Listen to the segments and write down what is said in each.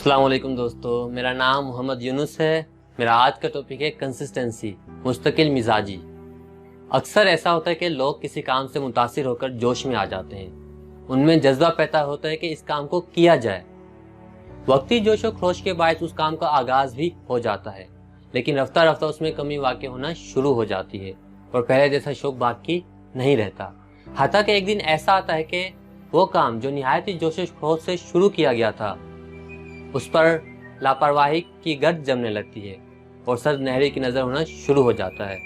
अस्सलाम वालेकुम दोस्तों, मेरा नाम मोहम्मद यूनुस है। मेरा आज का टॉपिक है कंसिस्टेंसी, मुस्तकिल मिजाजी। अक्सर ऐसा होता है कि लोग किसी काम से मुतासिर होकर जोश में आ जाते हैं। उनमें जज्बा पैदा होता है कि इस काम को किया जाए। वक्ती जोश और खरोश के बायस उस काम का आगाज भी हो जाता है, लेकिन रफ्ता रफ्ता उसमें कमी वाक़ई होना शुरू हो जाती है और पहले जैसा शौक बाकी नहीं रहता। हत्ता कि एक दिन ऐसा आता है कि वो काम जो निहायत ही जोश खरोश से शुरू किया गया था, उस पर लापरवाही की गर्द जमने लगती है और सर नहरी की नज़र होना शुरू हो जाता है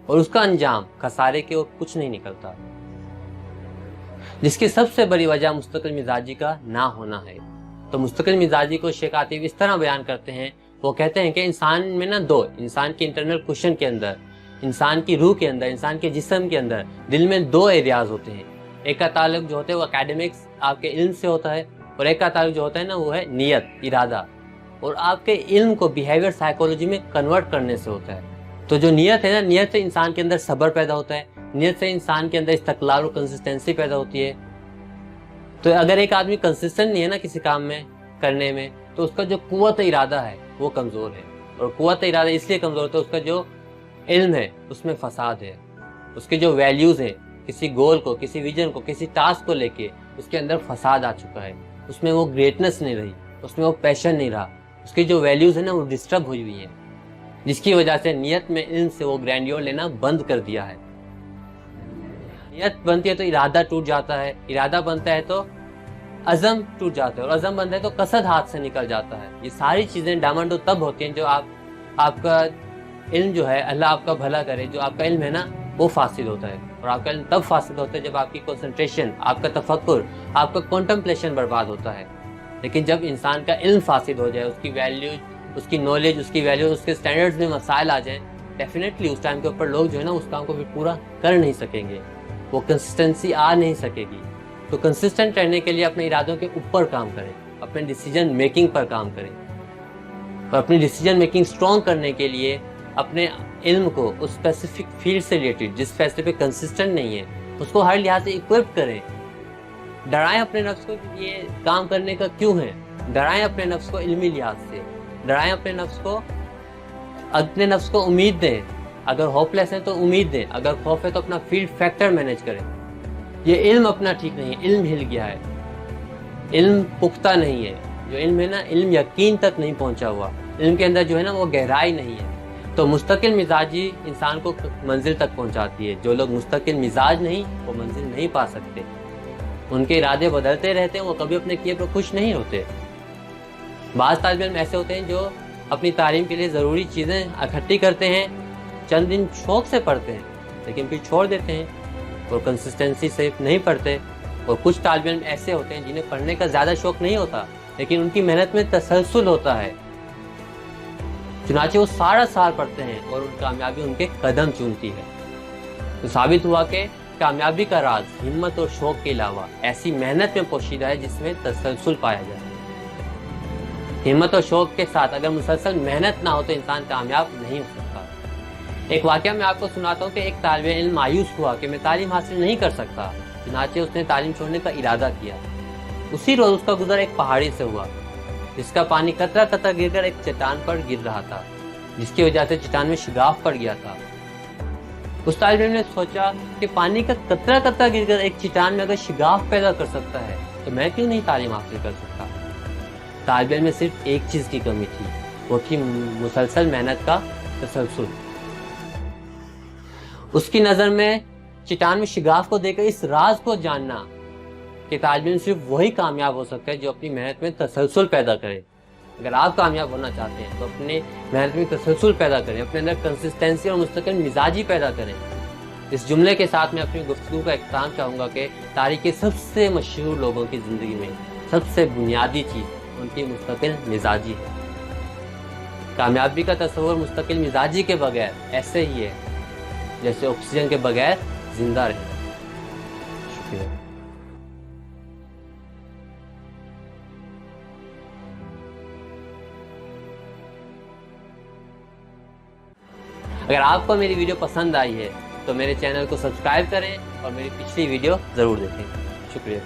और उसका अंजाम खसारे के और कुछ नहीं निकलता, जिसकी सबसे बड़ी वजह मुस्तकिल मिजाजी का ना होना है। तो मुस्तकिल मिजाजी को शेख आतिफ इस तरह बयान करते हैं। वो कहते हैं कि इंसान में ना दो, इंसान के इंटरनल क्वेश्चन के अंदर, इंसान की रूह के अंदर, इंसान के जिस्म के अंदर, दिल में दो एरियाज होते हैं। एक का ताल्लुक जो होता है वो एकेडमिक्स, आपके इल्म से होता है, और एक का ताल्लुक जो होता है ना वो है नियत, इरादा, और आपके इल्म को बिहेवियर साइकोलॉजी में कन्वर्ट करने से होता है। तो जो नियत है ना, नियत से इंसान के अंदर सब्र पैदा होता है, नियत से इंसान के अंदर इस्तक़लाल और कंसिस्टेंसी पैदा होती है। तो अगर एक आदमी कंसिस्टेंट नहीं है ना किसी काम में करने में, तो उसका जो कुव्वत इरादा है वो कमज़ोर है, और कुव्वत इरादा इसलिए कमज़ोर होता है उसका जो इल्म है उसमें फसाद है, उसके जो वैल्यूज़ हैं, किसी गोल को, किसी विजन को, किसी टास्क को लेके उसके अंदर फसाद आ चुका है, उसमें वो ग्रेटनेस नहीं रही, उसमें वो पैशन नहीं रहा, उसकी जो वैल्यूज़ है ना वो डिस्टर्ब हुई हुई है, जिसकी वजह से नियत में इल्म से वो ग्रैंडियर लेना बंद कर दिया है। नियत बनती है तो इरादा टूट जाता है, इरादा बनता है तो अज़म टूट जाता है, और अज़म बनता है तो कसद हाथ से निकल जाता है। ये सारी चीज़ें डामाडोल तब होती हैं जो आपका इल्म जो है, अल्लाह आपका भला करे, जो आपका इल्म है ना वो फासिद होता है, और आपका इल्म तब फासिद होता है जब आपकी कंसंट्रेशन, आपका तफक्कुर, आपका कॉन्टेम्पलेशन बर्बाद होता है। लेकिन जब इंसान का इल्म फासिद हो जाए, उसकी वैल्यूज, उसकी नॉलेज, उसकी वैल्यू, उसके स्टैंडर्ड्स में मसाइल आ जाएं, डेफिनेटली उस टाइम के ऊपर लोग जो है ना उस काम को भी पूरा कर नहीं सकेंगे, वो कंसिस्टेंसी आ नहीं सकेगी। तो कंसिस्टेंट रहने के लिए अपने इरादों के ऊपर काम करें, अपने डिसीजन मेकिंग पर काम करें, और अपनी डिसीजन मेकिंग स्ट्रॉन्ग करने के लिए अपने इल्म को उस स्पेसिफिक फील्ड से रिलेटेड, जिस फैसले पे कंसिस्टेंट नहीं है, उसको हर लिहाज से इक्विप करें। डराएं अपने नफ्स को कि ये काम करने का क्यों है, डराएं अपने नफ्स को इल्मी लिहाज से, डराएं अपने नफ्स को उम्मीद दें। अगर होपलेस है तो उम्मीद दें, अगर खौफ है तो अपना फील्ड फैक्टर मैनेज करें। ये इल्म अपना ठीक नहीं है, इल्म हिल गया है, इल्म पुख्ता नहीं है। जो इल्म है ना, इल्म यकीन तक नहीं पहुंचा हुआ, इल्म के अंदर जो है ना वो गहराई नहीं है। तो मुस्तकिल मिजाजी इंसान को मंजिल तक पहुंचाती है। जो लोग मुस्तकिल मिजाज नहीं, वो मंजिल नहीं पा सकते। उनके इरादे बदलते रहते हैं, वो कभी अपने किए पर खुश नहीं होते। बाज़ तालिब इल्म ऐसे होते हैं जो अपनी तालीम के लिए ज़रूरी चीज़ें इकट्ठी करते हैं, चंद दिन शौक से पढ़ते हैं, लेकिन फिर छोड़ देते हैं और कंसिस्टेंसी से नहीं पढ़ते। और कुछ तालिब इल्म ऐसे होते हैं जिन्हें पढ़ने का ज़्यादा शौक नहीं होता, लेकिन उनकी मेहनत में तसलसल होता है, चुनाचे वो सारा साल पढ़ते हैं और कामयाबी उनके कदम चूमती है। तो साबित हुआ कि कामयाबी का राज हिम्मत और शौक के अलावा ऐसी मेहनत में पोशीदा है जिसमें तसलसल पाया जाए। हिम्मत और शौक के साथ अगर मुसलसल मेहनत ना हो तो इंसान कामयाब नहीं हो सकता। एक वाकया मैं आपको सुनाता हूँ कि एक तालिब इल्म मायूस हुआ कि मैं तालीम हासिल नहीं कर सकता, चुनाचे उसने तालीम छोड़ने का इरादा किया। उसी रोज उसका गुजर एक पहाड़ी से हुआ जिसका पानी कतरा कतरा गिरकर एक चट्टान पर गिर रहा था, जिसकी वजह से चट्टान में शिगाफ पड़ गया था। उस तालिब इल्म ने सोचा कि पानी का कतरा कतरा गिरकर एक चट्टान में अगर शिगाफ पैदा कर सकता है तो मैं क्यों नहीं तालीम हासिल कर सकता। तालिब इल्म में सिर्फ एक चीज की कमी थी, वो थी मुसलसल मेहनत का तसलसल। उसकी नजर में चट्टान में शिगाफ को देखकर इस राज को जानना कि तालिब इल्म सिर्फ वही कामयाब हो सकता है जो अपनी मेहनत में तसलसल पैदा करे। अगर आप कामयाब होना चाहते हैं तो अपने मेहनत में तसलसल पैदा करें, अपने अंदर कंसिस्टेंसी और मुस्तकिल मिजाजी पैदा करें। इस जुमले के साथ मैं अपनी गुफ्तगू का इख्तिताम चाहूँगा कि तारीख़ के सबसे मशहूर लोगों की ज़िंदगी में सबसे बुनियादी चीज़ उनकी मुस्तकिल मिजाजी है। कामयाबी का तस्वुर मुस्तकिल मिजाजी के बगैर ऐसे ही है जैसे ऑक्सीजन के बगैर जिंदा रहे। शुक्रिया। अगर आपको मेरी वीडियो पसंद आई है तो मेरे चैनल को सब्सक्राइब करें और मेरी पिछली वीडियो ज़रूर देखें। शुक्रिया।